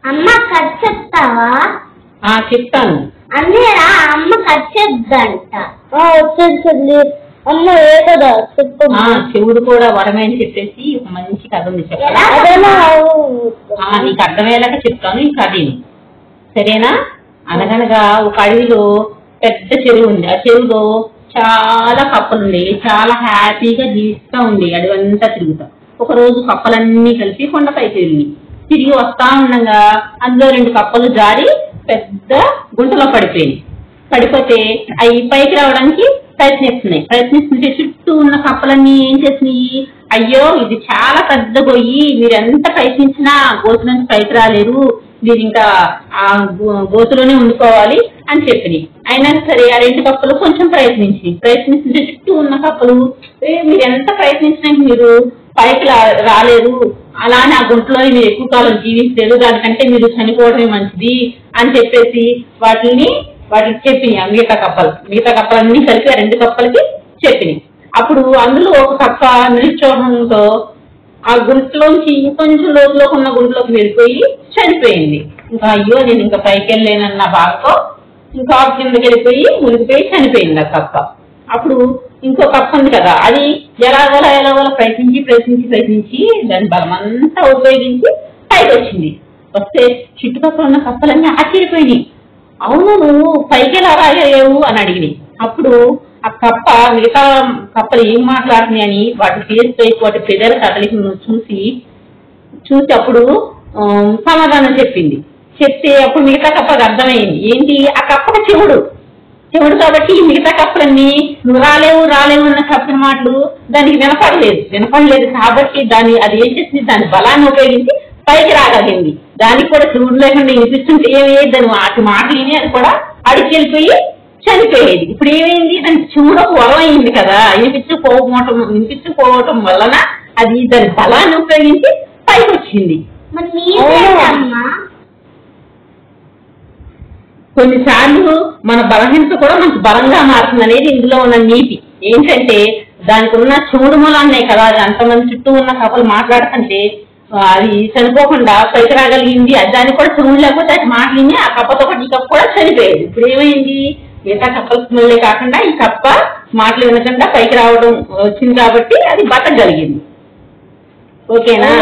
అమ్మ కథ చెప్తావా? చెప్తాను. అన్నయ్యరా అమ్మ కథ చెప్దంట. వచ్చేసింది అమ్మ. ఏ కదా చెప్పు. శివుడు కూడా వరమే అని చెప్పేసి ఒక మంచి కథ ఉంది చెప్పాలా? నీకు అర్థమయ్యేలాగా చెప్తాను ఈ కథని, సరేనా? అనగనగా ఒక అడవిలో పెద్ద చెరువు ఉంది. ఆ చెరువులో చాలా కప్పలుండే, చాలా హ్యాపీగా జీవిస్తూ ఉంది. అడవంతా తిరుగుతాం. ఒక రోజు కప్పలన్నీ కలిసి కొండపైకి వెళ్ళి తిరిగి వస్తా ఉండగా అందులో 2 కప్పలు జారి పెద్ద గుంటలో పడిపోతే అవి పైకి రావడానికి ప్రయత్నిస్తుంటే చుట్టూ ఉన్న కప్పలన్నీ ఏం చేసినాయి, అయ్యో ఇది చాలా పెద్ద గొయ్యి, మీరు ఎంత ప్రయత్నించినా గోతు నుంచి పైకి రాలేరు, మీరు ఇంకా ఆ గోతులోనే ఉండిపోవాలి అని చెప్పినాయి. అయినా సరే ఆ 2 కప్పలు కొంచెం ప్రయత్నిస్తుంటే చుట్టూ ఉన్న కప్పలు మీరు ఎంత ప్రయత్నించినా మీరు పైకి రాలేదు, అలానే ఆ గుంటలో మీరు ఎక్కువ కాలం జీవించలేదు, దానికంటే మీరు చనిపోవడమే మంచిది అని చెప్పేసి వాటికి చెప్పినాయి. మిగతా కప్పలన్నీ కలిపి ఆ 2 కప్పలకి చెప్పినాయి. అప్పుడు అందులో ఒక కప్ప నిల్చోవడంతో ఆ గుంటలోంచి కొంచెం లోతులోకి ఉన్న గుంటలోకి వెళ్ళిపోయి చనిపోయింది. ఇంకా అయ్యో నేను ఇంకా పైకి వెళ్ళలేనన్న బాధతో ఇంకా కిందకి వెళ్ళిపోయి మునిగిపోయి చనిపోయింది ఆ కప్ప. అప్పుడు ఇంకో కప్ప ఉంది కదా, అది ఎలాగోలా ప్రయత్నించి దాని బలమంతా ఉపయోగించి పైకి వస్తే చుట్టుపక్కల ఉన్న కప్పలన్నీ ఆశ్చర్యపోయినాయి. అవును నువ్వు పైకి ఎలా రాలేవు అని అడిగినాయి. అప్పుడు ఆ కప్ప మిగతా కప్పలు ఏం మాట్లాడుతున్నాయి అని వాటి ఫేస్ పైకి వాటి పెదల కదలికి చూసి అప్పుడు సమాధానం చెప్తే అప్పుడు మిగతా కప్పకి అర్థమైంది. ఏంటి, ఆ కప్పక చెవుడు కాబట్టి మిగతా కప్పలన్నీ నువ్వు రాలేవు అన్న కప్పల మాటలు దానికి వినపడలేదు కాబట్టి అది ఏం చేసింది, దాని బలాన్ని ఉపయోగించి పైకి రాగలిగింది. దానికి కూడా చెవుడు లేకుండా వినిపిస్తుంటే ఏమయ్యేది, దాని వాటి మాటలు విని అది కూడా అడిగి వెళ్ళిపోయి చనిపోయేది. ఇప్పుడు ఏమైంది, దానికి చెవుడకు వరం అయింది కదా, వినిపించుకోవటం వలన అది దాని బలాన్ని ఉపయోగించి పైకి వచ్చింది. కొన్నిసార్లు మన బలహీనత కూడా మనకు బలంగా మారుతుంది అనేది ఇందులో ఉన్న నీతి. ఏంటంటే దానికి ఉన్న చెవుడు మూలాన్నే కదా అంతమంది చుట్టూ ఉన్న కప్పలు మాట్లాడుతుంటే అది చనిపోకుండా పైకి రాగలిగింది. దానికి కూడా చెవుడు లేకపోతే అది మాటలిని ఆ కప్పతో పాటు ఈ కప్ప కూడా చనిపోయేది. ఇప్పుడు ఏమైంది, మిగతా కప్పల స్మెల్లే కాకుండా ఈ కప్ప మాటలు వినకుండా పైకి రావడం వచ్చింది కాబట్టి అది బతకగలిగింది. ఓకేనా?